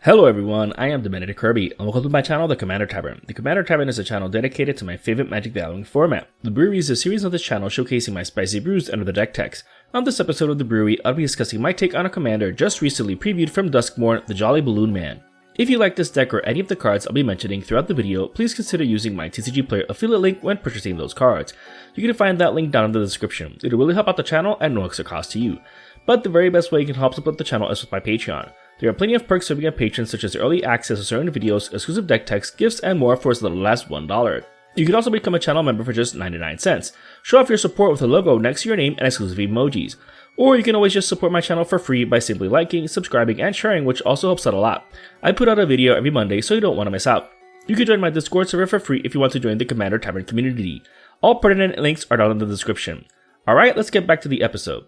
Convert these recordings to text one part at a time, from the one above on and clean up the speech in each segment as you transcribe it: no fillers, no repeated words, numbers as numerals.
Hello everyone, I am Dominic Kirby, and welcome to my channel, The Commander Tavern. The Commander Tavern is a channel dedicated to my favorite Magic the Gathering format. The Brewery is a series on this channel showcasing my spicy brews under the deck text. On this episode of The Brewery, I'll be discussing my take on a commander just recently previewed from Duskmourn, the Jolly Balloon Man. If you like this deck or any of the cards I'll be mentioning throughout the video, please consider using my TCG Player affiliate link when purchasing those cards. You can find that link down in the description. It'll really help out the channel and no extra cost to you. But the very best way you can help support the channel is with my Patreon. There are plenty of perks for being a patron, such as early access to certain videos, exclusive deck text, gifts, and more for as little as $1. You can also become a channel member for just 99 cents. Show off your support with a logo next to your name and exclusive emojis. Or you can always just support my channel for free by simply liking, subscribing, and sharing, which also helps out a lot. I put out a video every Monday, so you don't want to miss out. You can join my Discord server for free if you want to join the Commander Tavern community. All pertinent links are down in the description. Alright, let's get back to the episode.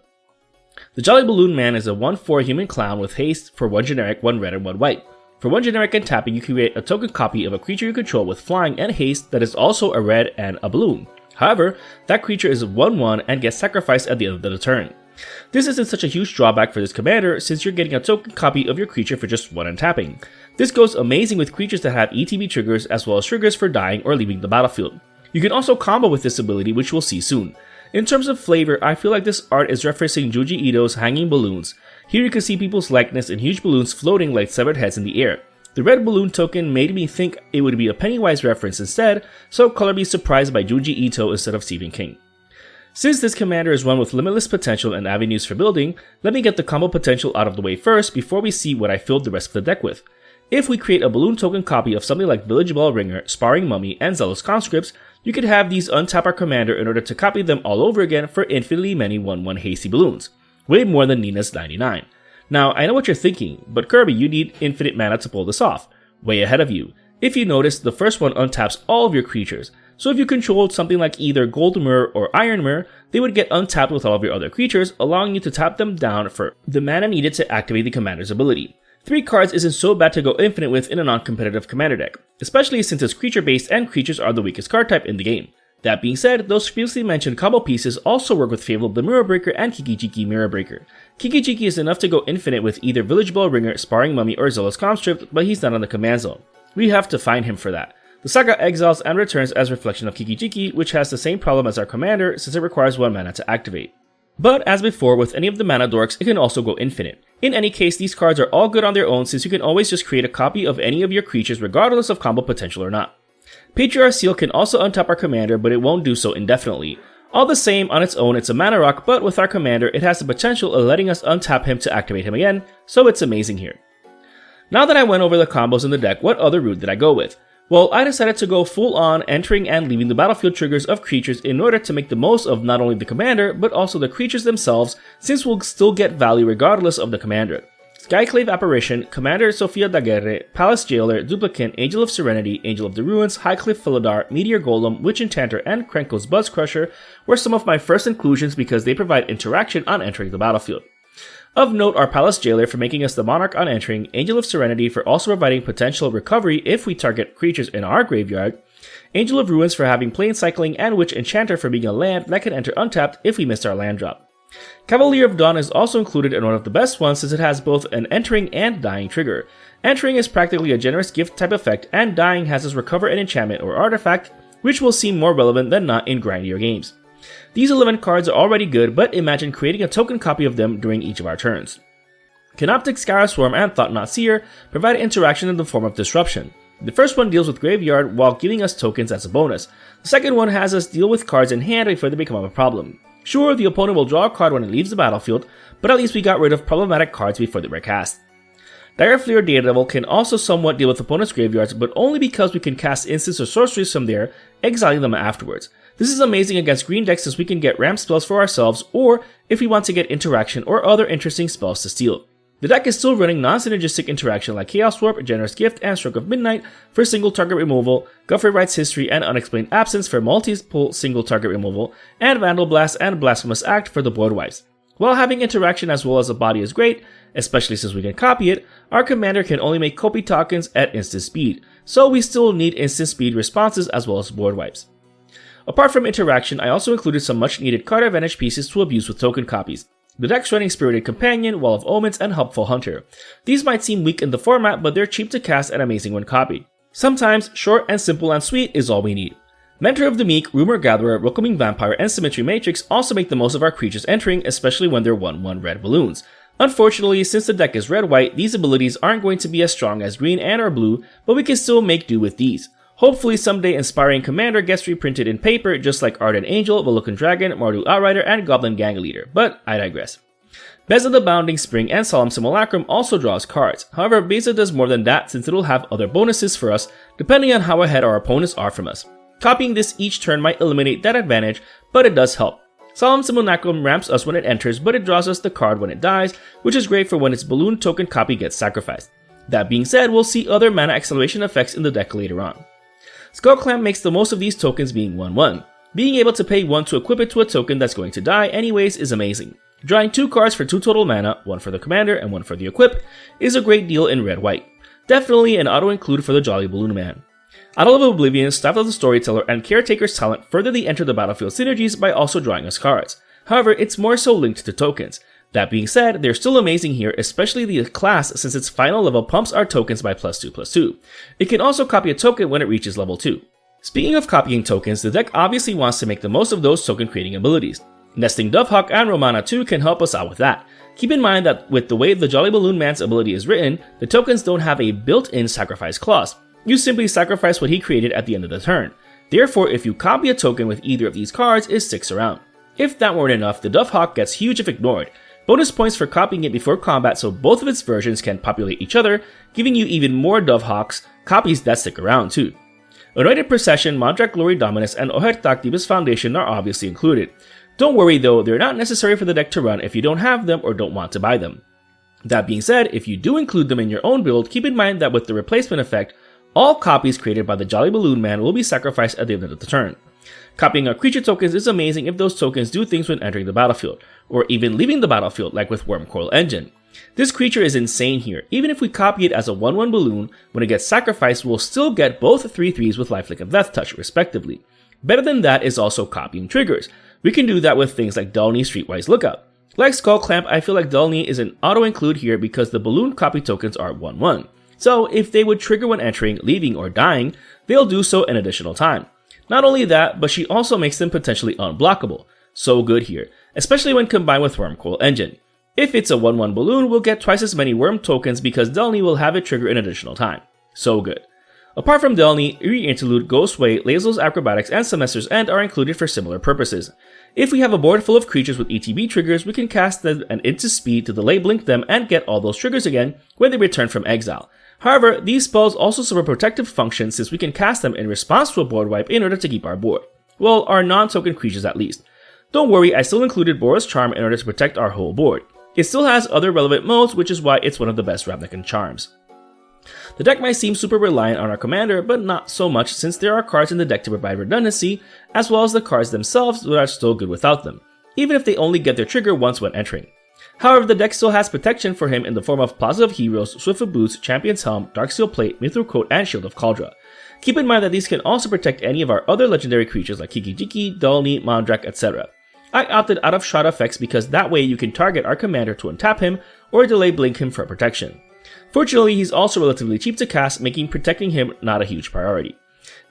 The Jolly Balloon Man is a 1/4 human clown with haste for 1 generic, 1 red, and 1 white. For 1 generic and tapping, you create a token copy of a creature you control with flying and haste that is also a red and a balloon. However, that creature is 1/1 and gets sacrificed at the end of the turn. This isn't such a huge drawback for this commander since you're getting a token copy of your creature for just 1 and tapping. This goes amazing with creatures that have ETB triggers as well as triggers for dying or leaving the battlefield. You can also combo with this ability, which we'll see soon. In terms of flavor, I feel like this art is referencing Junji Ito's Hanging Balloons. Here you can see people's likeness in huge balloons floating like severed heads in the air. The red balloon token made me think it would be a Pennywise reference instead, so color me surprised by Junji Ito instead of Stephen King. Since this commander is one with limitless potential and avenues for building, let me get the combo potential out of the way first before we see what I filled the rest of the deck with. If we create a balloon token copy of something like Village Bell Ringer, Sparring Mummy, and Zealous Conscripts, you could have these untap our commander in order to copy them all over again for infinitely many 1/1 hasty balloons. Way more than Nina's 99. Now, I know what you're thinking, but Kirby, you need infinite mana to pull this off. Way ahead of you. If you notice, the first one untaps all of your creatures, so if you controlled something like either Gold Mirror or Iron Mirror, they would get untapped with all of your other creatures, allowing you to tap them down for the mana needed to activate the commander's ability. 3 cards isn't so bad to go infinite with in a non-competitive commander deck, especially since it's creature-based and creatures are the weakest card type in the game. That being said, those previously mentioned combo pieces also work with Fable of the Mirror Breaker and Kiki-Jiki Mirror Breaker. Kiki-Jiki is enough to go infinite with either Village Bell Ringer, Sparring Mummy, or Zealous Conscript, but he's not on the command zone. We have to find him for that. The saga exiles and returns as reflection of Kiki-Jiki, which has the same problem as our commander since it requires 1 mana to activate. But as before, with any of the mana dorks, it can also go infinite. In any case, these cards are all good on their own since you can always just create a copy of any of your creatures regardless of combo potential or not. Patriarch Seal can also untap our commander, but it won't do so indefinitely. All the same, on its own it's a mana rock, but with our commander it has the potential of letting us untap him to activate him again, so it's amazing here. Now that I went over the combos in the deck, what other route did I go with? Well, I decided to go full on entering and leaving the battlefield triggers of creatures in order to make the most of not only the commander, but also the creatures themselves, since we'll still get value regardless of the commander. Skyclave Apparition, Commander Sofia Daguerre, Palace Jailer, Duplicant, Angel of Serenity, Angel of the Ruins, Highcliff Philidar, Meteor Golem, Witch Enchanter, and Krenko's Buzz Crusher were some of my first inclusions because they provide interaction on entering the battlefield. Of note are Palace Jailer for making us the Monarch on entering, Angel of Serenity for also providing potential recovery if we target creatures in our graveyard, Angel of Ruins for having Plane Cycling, and Witch Enchanter for being a land that can enter untapped if we missed our land drop. Cavalier of Dawn is also included in one of the best ones since it has both an entering and dying trigger. Entering is practically a generous gift type effect, and dying has us recover an enchantment or artifact, which will seem more relevant than not in grindier games. These 11 cards are already good, but imagine creating a token copy of them during each of our turns. Canoptic Scarab Swarm and Thought-Knot Seer provide interaction in the form of disruption. The first one deals with Graveyard while giving us tokens as a bonus. The second one has us deal with cards in hand before they become a problem. Sure, the opponent will draw a card when it leaves the battlefield, but at least we got rid of problematic cards before they were cast. Dire Flare Daredevil can also somewhat deal with opponents' graveyards, but only because we can cast instants or sorceries from there, exiling them afterwards. This is amazing against green decks since we can get ramp spells for ourselves, or if we want to get interaction or other interesting spells to steal. The deck is still running non-synergistic interaction like Chaos Warp, Generous Gift, and Stroke of Midnight for single target removal, Guffrey Wright's History and Unexplained Absence for multiple single target removal, and Vandal Blast and Blasphemous Act for the board wipes. While having interaction as well as a body is great, especially since we can copy it, our commander can only make copy tokens at instant speed, so we still need instant speed responses as well as board wipes. Apart from interaction, I also included some much needed card advantage pieces to abuse with token copies. The deck's running Spirited Companion, Wall of Omens, and Helpful Hunter. These might seem weak in the format, but they're cheap to cast and amazing when copied. Sometimes, short and simple and sweet is all we need. Mentor of the Meek, Rumor Gatherer, Welcoming Vampire, and Symmetry Matrix also make the most of our creatures entering, especially when they're 1/1 red balloons. Unfortunately, since the deck is red-white, these abilities aren't going to be as strong as green and or blue, but we can still make do with these. Hopefully someday Inspiring Commander gets reprinted in paper just like Ardent Angel, Velocan Dragon, Mardu Outrider, and Goblin Gang Leader, but I digress. Beza the Bounding Spring and Solemn Simulacrum also draws cards. However, Beza does more than that since it'll have other bonuses for us depending on how ahead our opponents are from us. Copying this each turn might eliminate that advantage, but it does help. Solemn Simulacrum ramps us when it enters, but it draws us the card when it dies, which is great for when its balloon token copy gets sacrificed. That being said, we'll see other mana acceleration effects in the deck later on. Skullclamp makes the most of these tokens being 1/1. Being able to pay 1 to equip it to a token that's going to die anyways is amazing. Drawing 2 cards for 2 total mana, 1 for the commander and 1 for the equip, is a great deal in red-white. Definitely an auto-include for the Jolly Balloon Man. Idol of Oblivion, Staff of the Storyteller, and Caretaker's Talent further the enter the battlefield synergies by also drawing us cards. However, it's more so linked to tokens. That being said, they're still amazing here, especially the class since its final level pumps our tokens by +2/+2. It can also copy a token when it reaches level 2. Speaking of copying tokens, the deck obviously wants to make the most of those token creating abilities. Nesting Dovehawk and Romana 2 can help us out with that. Keep in mind that with the way the Jolly Balloon Man's ability is written, the tokens don't have a built-in sacrifice clause. You simply sacrifice what he created at the end of the turn. Therefore, if you copy a token with either of these cards, it sticks around. If that weren't enough, the Dovehawk gets huge if ignored. Bonus points for copying it before combat so both of its versions can populate each other, giving you even more Dovehawks, copies that stick around too. Anointed Procession, Mondrak Glory Dominus, and Ohertak Deepest Foundation are obviously included. Don't worry though, they're not necessary for the deck to run if you don't have them or don't want to buy them. That being said, if you do include them in your own build, keep in mind that with the replacement effect, all copies created by the Jolly Balloon Man will be sacrificed at the end of the turn. Copying our creature tokens is amazing if those tokens do things when entering the battlefield, or even leaving the battlefield like with Wormcoil Engine. This creature is insane here. Even if we copy it as a 1/1 balloon, when it gets sacrificed we'll still get both 3/3s with Lifelink and Death Touch respectively. Better than that is also copying triggers. We can do that with things like Delny Streetwise Lookout. Like Skullclamp, I feel like Delny is an auto-include here because the balloon copy tokens are 1/1. So if they would trigger when entering, leaving, or dying, they'll do so an additional time. Not only that, but she also makes them potentially unblockable. So good here, especially when combined with Wormcoil Engine. If it's a 1/1 balloon, we'll get twice as many worm tokens because Delny will have it trigger an additional time. So good. Apart from Delny, Eerie Interlude, Ghostway, Lazel's Acrobatics, and Semester's End are included for similar purposes. If we have a board full of creatures with ETB triggers, we can cast them and into speed to delay blink them and get all those triggers again when they return from exile. However, these spells also serve a protective function since we can cast them in response to a board wipe in order to keep our board. Well, our non-token creatures at least. Don't worry, I still included Boros Charm in order to protect our whole board. It still has other relevant modes, which is why it's one of the best Ravnican charms. The deck might seem super reliant on our commander, but not so much since there are cards in the deck to provide redundancy, as well as the cards themselves that are still good without them, even if they only get their trigger once when entering. However, the deck still has protection for him in the form of Plaza of Heroes, Swift of Boots, Champion's Helm, Darksteel Plate, Mithril Coat, and Shield of Kaldra. Keep in mind that these can also protect any of our other legendary creatures like Kiki-Jiki, Delny, Mondrak, etc. I opted out of shot effects because that way you can target our commander to untap him or delay blink him for protection. Fortunately, he's also relatively cheap to cast, making protecting him not a huge priority.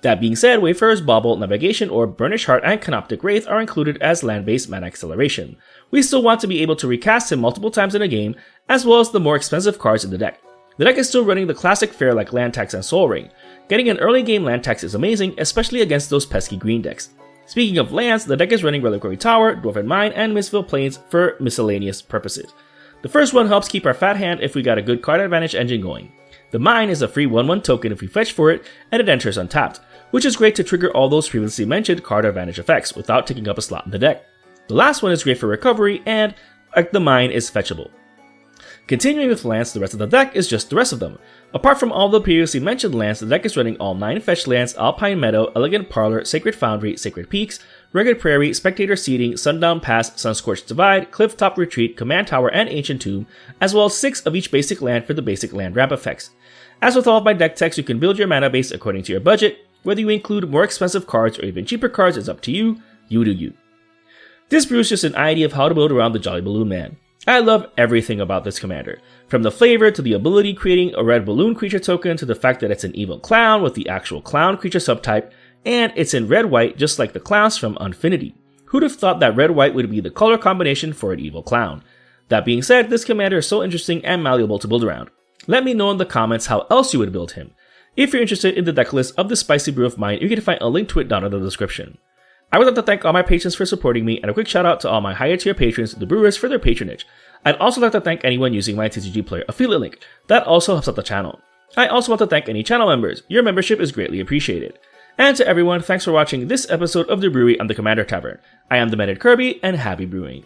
That being said, Wayfarer's Bauble, Navigation Orb, Burnished Heart, and Canoptic Wraith are included as land-based mana acceleration. We still want to be able to recast him multiple times in a game, as well as the more expensive cards in the deck. The deck is still running the classic fare like Land Tax and Soul Ring. Getting an early game Land Tax is amazing, especially against those pesky green decks. Speaking of lands, the deck is running Reliquary Tower, Dwarven Mine, and Mistville Plains for miscellaneous purposes. The first one helps keep our fat hand if we got a good card advantage engine going. The Mine is a free 1/1 token if we fetch for it, and it enters untapped, which is great to trigger all those previously mentioned card advantage effects without taking up a slot in the deck. The last one is great for recovery, and, like the Mine, is fetchable. Continuing with lands, the rest of the deck is just the rest of them. Apart from all the previously mentioned lands, the deck is running all 9 fetch lands, Alpine Meadow, Elegant Parlor, Sacred Foundry, Sacred Peaks, Rugged Prairie, Spectator Seeding, Sundown Pass, Sunscorched Divide, Clifftop Retreat, Command Tower, and Ancient Tomb, as well as 6 of each basic land for the basic land ramp effects. As with all of my deck techs, you can build your mana base according to your budget. Whether you include more expensive cards or even cheaper cards is up to you. You do you. This brew is just an idea of how to build around the Jolly Balloon Man. I love everything about this commander, from the flavor to the ability creating a red balloon creature token to the fact that it's an evil clown with the actual clown creature subtype, and it's in red-white just like the clowns from Unfinity. Who'd have thought that red-white would be the color combination for an evil clown? That being said, this commander is so interesting and malleable to build around. Let me know in the comments how else you would build him. If you're interested in the deck list of this spicy brew of mine, you can find a link to it down in the description. I would like to thank all my patrons for supporting me, and a quick shout out to all my higher tier patrons, the brewers, for their patronage. I'd also like to thank anyone using my TCG Player affiliate link. That also helps out the channel. I also want to thank any channel members. Your membership is greatly appreciated. And to everyone, thanks for watching this episode of The Brewery on the Commander Tavern. I am the Mended Kirby, and happy brewing.